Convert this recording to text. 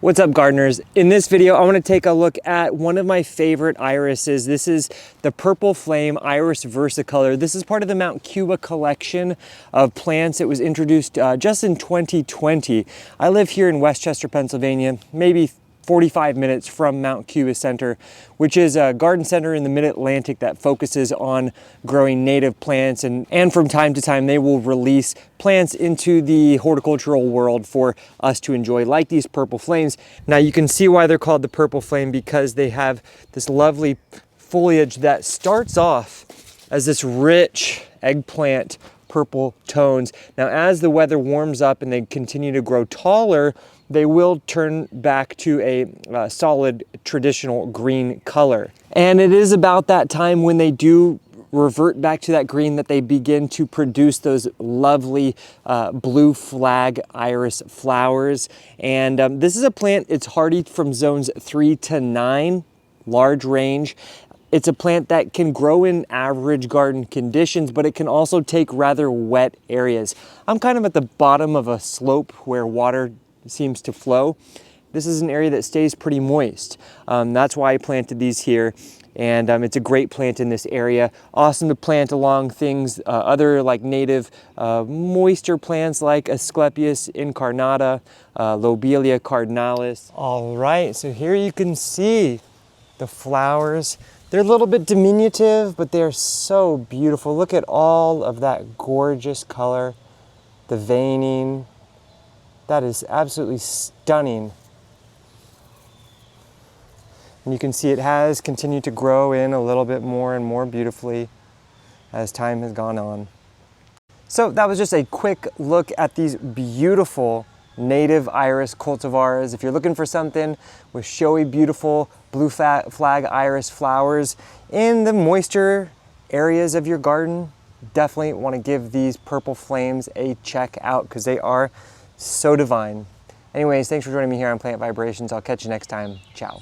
What's up, gardeners? In this video, I want to take a look at one of my favorite irises. This is the Purple Flame Iris versicolor. This is part of the Mount Cuba collection of plants. It was introduced just in 2020. I live here in Westchester, Pennsylvania, maybe 45 minutes from Mount Cuba Center, which is a garden center in the mid-Atlantic that focuses on growing native plants, and from time to time they will release plants into the horticultural world for us to enjoy, like these purple flames. Now you can see why they're called the purple flame, because they have this lovely foliage that starts off as this rich eggplant purple tones. Now as the weather warms up and they continue to grow taller, they will turn back to a solid traditional green color. And it is about that time when they do revert back to that green that they begin to produce those lovely blue flag iris flowers. And this is a plant, it's hardy from zones 3 to 9, large range. It's a plant that can grow in average garden conditions, but it can also take rather wet areas. I'm kind of at the bottom of a slope where water seems to flow. This is an area that stays pretty moist. That's why I planted these here. And it's a great plant in this area. Awesome to plant along things, other like native moisture plants like Asclepias incarnata, Lobelia cardinalis. All right, so here you can see the flowers. They're a little bit diminutive, but they're so beautiful. Look at all of that gorgeous color, the veining. That is absolutely stunning. And you can see it has continued to grow in a little bit more and more beautifully as time has gone on. So that was just a quick look at these beautiful native iris cultivars. If you're looking for something with showy, beautiful blue flag iris flowers in the moisture areas of your garden, definitely want to give these purple flames a check out because they are so divine. Anyways, thanks for joining me here on Plant Vibrations. I'll catch you next time. Ciao.